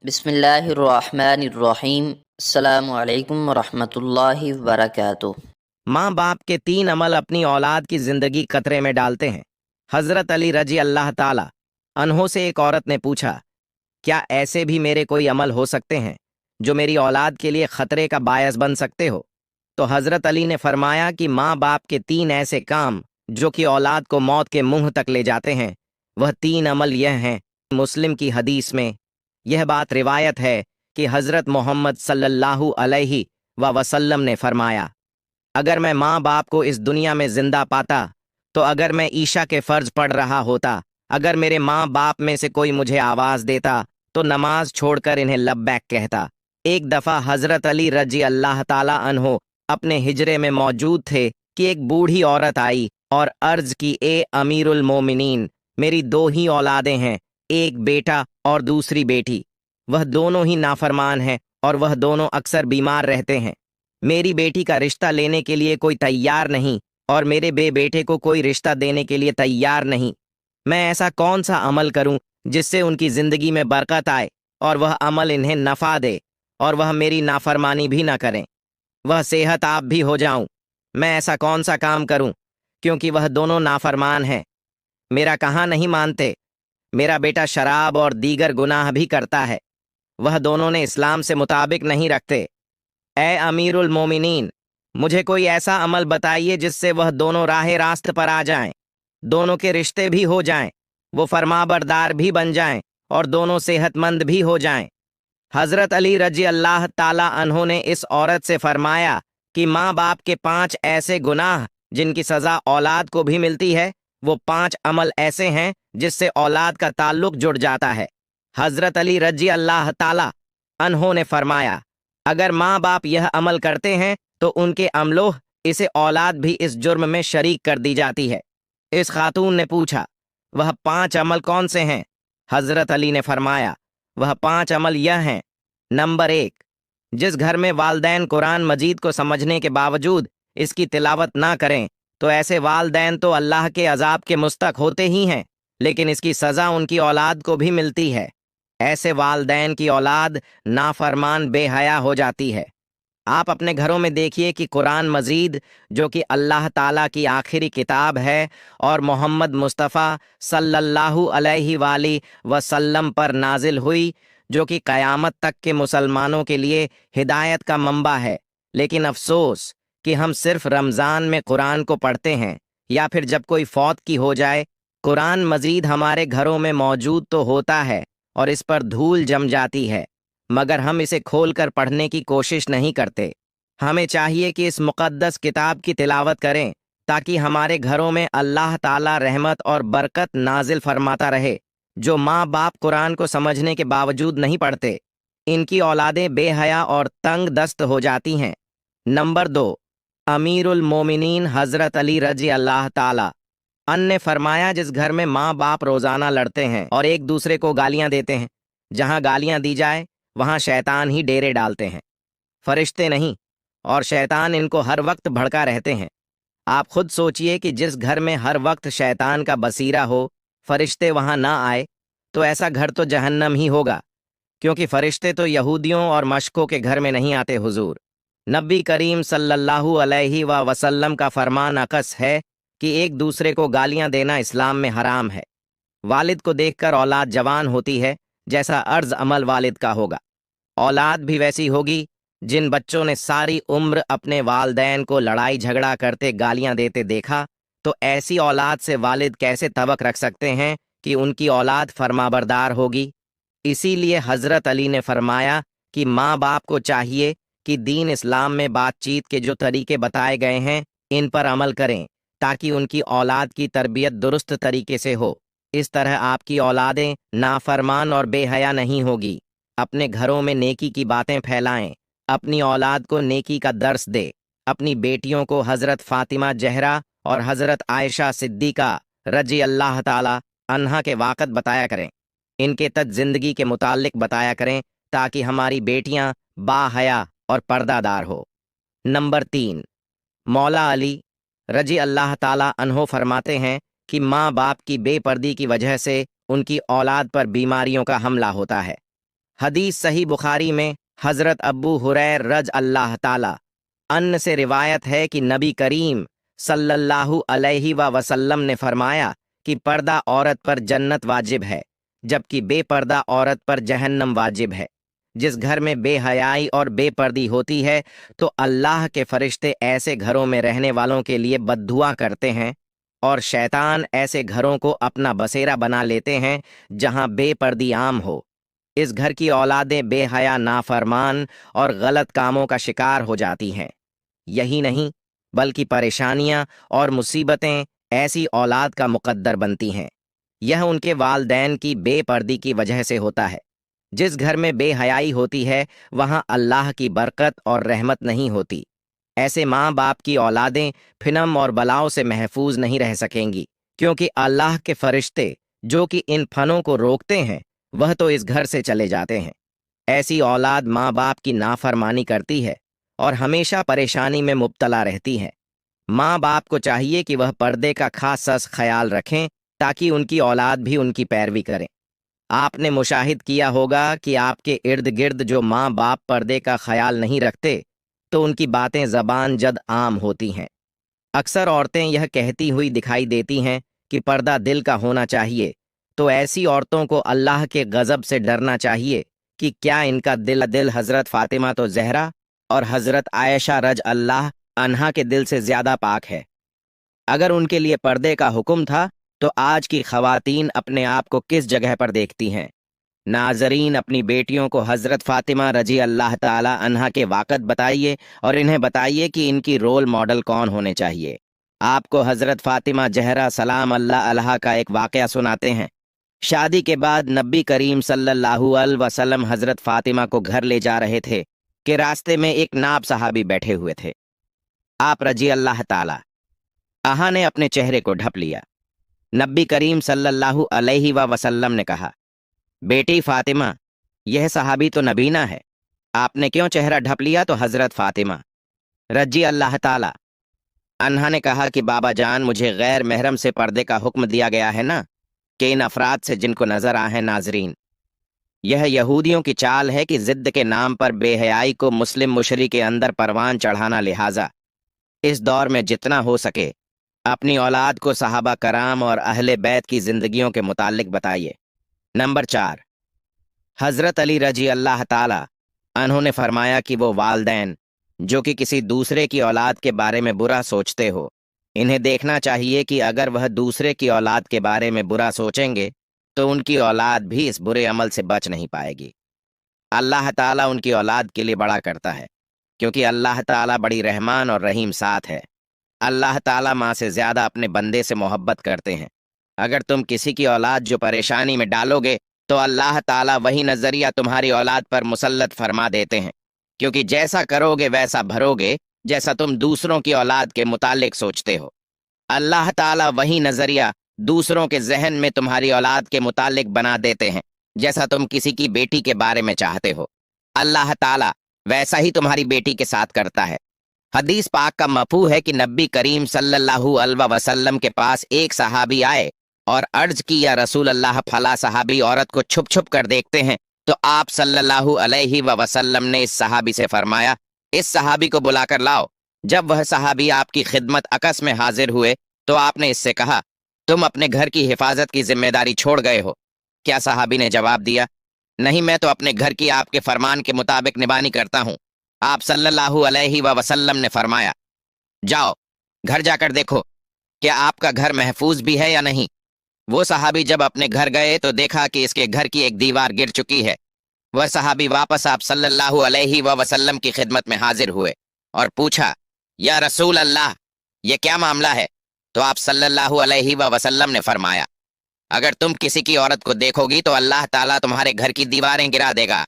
बिस्मिल्लाहिर्रहमानिर्रहीम। अस्सलामु अलैकुम वरहमतुल्लाहि वबरकातुह। माँ बाप के 3 अमल अपनी औलाद की जिंदगी खतरे में डालते हैं। हजरत अली रजी अल्लाह ताला अन्हो से एक औरत ने पूछा, क्या ऐसे भी मेरे कोई अमल हो सकते हैं जो मेरी औलाद के लिए खतरे का बायस बन सकते हो? तो हजरत अली ने फरमाया कि माँ बाप के 3 ऐसे काम जो कि औलाद को मौत के मुंह तक ले जाते हैं, वह 3 अमल यह हैं। मुस्लिम की हदीस में यह बात रिवायत है कि हजरत मोहम्मद सल्लल्लाहु अलैहि वसल्लम ने फरमाया, अगर मैं माँ बाप को इस दुनिया में जिंदा पाता तो अगर मैं ईशा के फर्ज पढ़ रहा होता, अगर मेरे माँ बाप में से कोई मुझे आवाज देता तो नमाज छोड़कर इन्हें लब्बैक कहता। एक दफा हजरत अली रजी अल्लाह ताला अन्हो अपने हिजरे में मौजूद थे कि एक बूढ़ी औरत आई और अर्ज की, ए अमीरुल मोमिनीन, मेरी 2 ही औलादें हैं, एक बेटा और दूसरी बेटी। वह दोनों ही नाफरमान हैं और वह दोनों अक्सर बीमार रहते हैं। मेरी बेटी का रिश्ता लेने के लिए कोई तैयार नहीं और मेरे बेटे को कोई रिश्ता देने के लिए तैयार नहीं। मैं ऐसा कौन सा अमल करूं जिससे उनकी जिंदगी में बरकत आए और वह अमल इन्हें नफा दे और वह मेरी नाफरमानी भी ना करें, वह सेहत आप भी हो जाऊं। मैं ऐसा कौन सा काम करूं क्योंकि वह दोनों नाफरमान हैं, मेरा कहाँ नहीं मानते। मेरा बेटा शराब और दीगर गुनाह भी करता है, वह दोनों ने इस्लाम से मुताबिक नहीं रखते। ए अमीरुल मोमिनीन, मुझे कोई ऐसा अमल बताइए जिससे वह दोनों राह रास्त पर आ जाएं, दोनों के रिश्ते भी हो जाएं, वो फरमाबरदार भी बन जाएं और दोनों सेहतमंद भी हो जाएं। हजरत अली रजी अल्लाह ताला अन्हो ने इस औरत से फरमाया कि माँ बाप के 5 ऐसे गुनाह जिनकी सजा औलाद को भी मिलती है, वो 5 अमल ऐसे हैं जिससे औलाद का ताल्लुक जुड़ जाता है। हजरत अली रजी अल्लाह ताला अन्हो ने फरमाया, अगर माँ बाप यह अमल करते हैं तो उनके अमलों इसे औलाद भी इस जुर्म में शरीक कर दी जाती है। इस खातून ने पूछा, वह 5 अमल कौन से हैं? हजरत अली ने फरमाया, वह 5 अमल यह हैं। नंबर 1, जिस घर में वालदैन कुरान मजीद को समझने के बावजूद इसकी तिलावत ना करें तो ऐसे वालदैन तो अल्लाह के अजाब के मुस्तक होते ही हैं, लेकिन इसकी सज़ा उनकी औलाद को भी मिलती है। ऐसे वालदैन की औलाद नाफरमान बेहया हो जाती है। आप अपने घरों में देखिए कि कुरान मजीद, जो कि अल्लाह ताला की आखिरी किताब है और मोहम्मद मुस्तफ़ा सल्लल्लाहु अलैहि वसल्लम पर नाजिल हुई, जो कि क़यामत तक के मुसलमानों के लिए हिदायत का मंबा है, लेकिन अफसोस कि हम सिर्फ रमज़ान में कुरान को पढ़ते हैं या फिर जब कोई फौत की हो जाए। कुरान मजीद हमारे घरों में मौजूद तो होता है और इस पर धूल जम जाती है, मगर हम इसे खोलकर पढ़ने की कोशिश नहीं करते। हमें चाहिए कि इस मुक़द्दस किताब की तिलावत करें ताकि हमारे घरों में अल्लाह ताला रहमत और बरकत नाजिल फरमाता रहे। जो माँ बाप कुरान को समझने के बावजूद नहीं पढ़ते, इनकी औलादें बेहया और तंग दस्त हो जाती हैं। नंबर 2, अमीरुल मोमिनीन हजरत अली रजी अल्लाह ताला अन ने फरमाया, जिस घर में माँ बाप रोजाना लड़ते हैं और एक दूसरे को गालियां देते हैं, जहां गालियां दी जाए वहां शैतान ही डेरे डालते हैं, फरिश्ते नहीं, और शैतान इनको हर वक्त भड़का रहते हैं। आप खुद सोचिए कि जिस घर में हर वक्त शैतान का बसीरा हो, फरिश्ते वहां ना आए, तो ऐसा घर तो जहन्नम ही होगा, क्योंकि फरिश्ते तो यहूदियों और मशकों के घर में नहीं आते। हुजूर नबी करीम सल्लल्लाहु अलैहि वसल्लम का फरमान अकस है कि एक दूसरे को गालियां देना इस्लाम में हराम है। वालिद को देखकर औलाद जवान होती है, जैसा अर्ज अमल वालिद का होगा, औलाद भी वैसी होगी। जिन बच्चों ने सारी उम्र अपने वालदैन को लड़ाई झगड़ा करते गालियां देते देखा, तो ऐसी औलाद से वालिद कैसे तवक्क रख सकते हैं कि उनकी औलाद फरमाबरदार होगी? इसीलिए हजरत अली ने फरमाया कि माँ बाप को चाहिए कि दीन इस्लाम में बातचीत के जो तरीके बताए गए हैं, इन पर अमल करें ताकि उनकी औलाद की तरबियत दुरुस्त तरीके से हो। इस तरह आपकी औलादें नाफरमान और बेहया नहीं होगी। अपने घरों में नेकी की बातें फैलाएं, अपनी औलाद को नेकी का दर्स दे। अपनी बेटियों को हजरत फातिमा जहरा और हजरत आयशा सिद्दीका रजी अल्लाह ताला अन्हा के वाक़त बताया करें, इनके तज जिंदगी के मुतालिक बताया करें ताकि हमारी बेटियां बाहया और पर्दादार हो। नंबर 3, मौला अली रजी अल्लाह ताला अन्हो फरमाते हैं कि माँ बाप की बेपर्दी की वजह से उनकी औलाद पर बीमारियों का हमला होता है। हदीस सही बुखारी में हजरत अब्बू हुरैर रज अल्लाह ताला अन्न से रिवायत है कि नबी करीम सल्लल्लाहु अलैहि वसल्लम ने फरमाया कि पर्दा औरत पर जन्नत वाजिब है, जबकि बेपर्दा औरत पर जहन्नम वाजिब है। जिस घर में बेहयाई और बेपर्दी होती है तो अल्लाह के फरिश्ते ऐसे घरों में रहने वालों के लिए बद्दुआ करते हैं, और शैतान ऐसे घरों को अपना बसेरा बना लेते हैं जहां बेपर्दी आम हो। इस घर की औलादें बेहया, नाफरमान और गलत कामों का शिकार हो जाती हैं। यही नहीं, बल्कि परेशानियां और मुसीबतें ऐसी औलाद का मुकद्दर बनती हैं। यह उनके वालदैन की बेपर्दी की वजह से होता है। जिस घर में बेहयाई होती है वहां अल्लाह की बरकत और रहमत नहीं होती। ऐसे माँ बाप की औलादें फिनम और बलाओं से महफूज नहीं रह सकेंगी, क्योंकि अल्लाह के फरिश्ते जो कि इन फनों को रोकते हैं वह तो इस घर से चले जाते हैं। ऐसी औलाद माँ बाप की नाफरमानी करती है और हमेशा परेशानी में मुब्तला रहती है। माँ बाप को चाहिए कि वह पर्दे का खास ख्याल रखें ताकि उनकी औलाद भी उनकी पैरवी करें। आपने मुशाहिद किया होगा कि आपके इर्द गिर्द जो माँ बाप पर्दे का ख्याल नहीं रखते तो उनकी बातें ज़बान जद आम होती हैं। अक्सर औरतें यह कहती हुई दिखाई देती हैं कि पर्दा दिल का होना चाहिए, तो ऐसी औरतों को अल्लाह के गज़ब से डरना चाहिए कि क्या इनका दिल हज़रत फ़ातिमा तो ज़हरा और हज़रत आयशा रज अल्लाह अन्हा के दिल से ज़्यादा पाक है। अगर उनके लिए पर्दे का हुक्म था तो आज की ख़वातीन अपने आप को किस जगह पर देखती हैं। नाजरीन, अपनी बेटियों को हज़रत फ़ातिमा रजी अल्लाह ताला अन्हा के वाक़त बताइए और इन्हें बताइए कि इनकी रोल मॉडल कौन होने चाहिए। आपको हज़रत फ़ातिमा ज़हरा सलाम अल्लाह अलहा का एक वाक़या सुनाते हैं। शादी के बाद नबी करीम सल्लल्लाहु अलैहि वसल्लम हज़रत फ़ातिमा को घर ले जा रहे थे कि रास्ते में एक नाब सहाबी बैठे हुए थे। आप रजी अल्लाह ताला अन्हा ने अपने चेहरे को ढप लिया। नबी करीम सल्लल्लाहु अलैहि वसल्लम ने कहा, बेटी फ़ातिमा, यह सहाबी तो नबीना है, आपने क्यों चेहरा ढप लिया? तो हज़रत फ़ातिमा रजी अल्लाह ताला अन्हा ने कहा कि बाबा जान, मुझे गैर महरम से पर्दे का हुक्म दिया गया है ना, कि इन अफराद से जिनको नजर आए। नाजरीन, यह यहूदियों की चाल है कि जिद्द के नाम पर बेहयाई को मुस्लिम मुशरी के अंदर परवान चढ़ाना। लिहाजा इस दौर में जितना हो सके अपनी औलाद को सहाबा कराम और अहले बैत की जिंदगियों के मुतालिक बताइए। नंबर 4, हज़रत अली रजी अल्लाह ताला उन्होंने फरमाया कि वो वालदैन जो कि किसी दूसरे की औलाद के बारे में बुरा सोचते हो, इन्हें देखना चाहिए कि अगर वह दूसरे की औलाद के बारे में बुरा सोचेंगे तो उनकी औलाद भी इस बुरे अमल से बच नहीं पाएगी। अल्लाह ताला उनकी औलाद के लिए बड़ा करता है, क्योंकि अल्लाह ताला बड़ी रहमान और रहीम साथ है। अल्लाह ताला माँ से ज़्यादा अपने बंदे से मोहब्बत करते हैं। अगर तुम किसी की औलाद जो परेशानी में डालोगे तो अल्लाह ताला वही नज़रिया तुम्हारी औलाद पर मुसल्लत फरमा देते हैं, क्योंकि जैसा करोगे वैसा भरोगे, जैसा तुम दूसरों की औलाद के मुतालिक सोचते हो। अल्लाह ताला वही नज़रिया दूसरों के जहन में तुम्हारी औलाद के मुतालिक बना देते हैं, जैसा तुम किसी की बेटी के बारे में चाहते हो। अल्लाह ताला वैसा ही तुम्हारी बेटी के साथ करता है। हदीस पाक का मफहूम है कि नबी करीम सल्लल्लाहु अलैहि वसल्लम के पास एक सहाबी आए और अर्ज की, या रसूल अल्लाह, फला सहाबी औरत को छुप छुप कर देखते हैं। तो आप सल्लल्लाहु अलैहि वसल्लम ने इस सहाबी से फरमाया, इस सहाबी को बुलाकर लाओ। जब वह सहाबी आपकी खिदमत अकस में हाजिर हुए तो आपने इससे कहा, तुम अपने घर की हिफाजत की जिम्मेदारी छोड़ गए हो क्या? सहाबी ने जवाब दिया, नहीं, मैं तो अपने घर की आपके फरमान के मुताबिक निबानी करता हूँ। आप सल्लल्लाहु अलैहि वसल्लम ने फरमाया, जाओ घर जाकर देखो क्या आपका घर महफूज भी है या नहीं। वो सहाबी जब अपने घर गए तो देखा कि इसके घर की एक दीवार गिर चुकी है। वह सहाबी वापस आप सल्लल्लाहु अलैहि वसल्लम की खिदमत में हाजिर हुए और पूछा, या रसूल अल्लाह, ये क्या मामला है? तो आप सल्लल्लाहु अलैहि वसल्लम ने फरमाया, अगर तुम किसी की औरत को देखोगी तो अल्लाह ताला तुम्हारे घर की दीवारें गिरा देगा।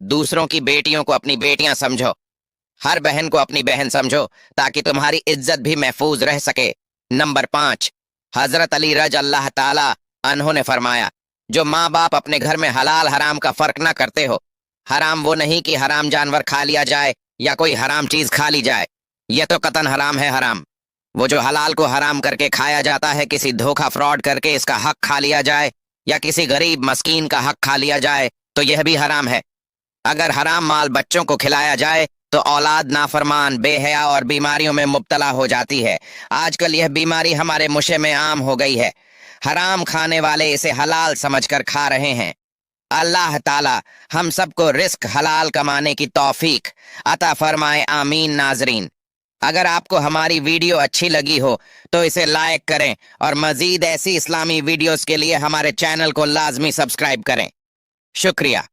दूसरों की बेटियों को अपनी बेटियां समझो, हर बहन को अपनी बहन समझो, ताकि तुम्हारी इज्जत भी महफूज रह सके। नंबर 5, हजरत अली रज अल्लाह ताला अन्हों ने फरमाया, जो माँ बाप अपने घर में हलाल हराम का फर्क ना करते हो, हराम वो नहीं कि हराम जानवर खा लिया जाए या कोई हराम चीज खा ली जाए, यह तो कतन हराम है। हराम वो जो हलाल को हराम करके खाया जाता है, किसी धोखा फ्रॉड करके इसका हक खा लिया जाए या किसी गरीब मस्कीन का हक खा लिया जाए, तो यह भी हराम है। अगर हराम माल बच्चों को खिलाया जाए तो औलाद नाफरमान, बेहया और बीमारियों में मुब्तला हो जाती है। आजकल यह बीमारी हमारे मुशे में आम हो गई है। हराम खाने वाले इसे हलाल समझकर खा रहे हैं। अल्लाह ताला हम सबको रिस्क हलाल कमाने की तौफीक अता फरमाए, आमीन। नाजरीन, अगर आपको हमारी वीडियो अच्छी लगी हो तो इसे लाइक करें और मजीद ऐसी इस्लामी वीडियोस के लिए हमारे चैनल को लाजमी सब्सक्राइब करें। शुक्रिया।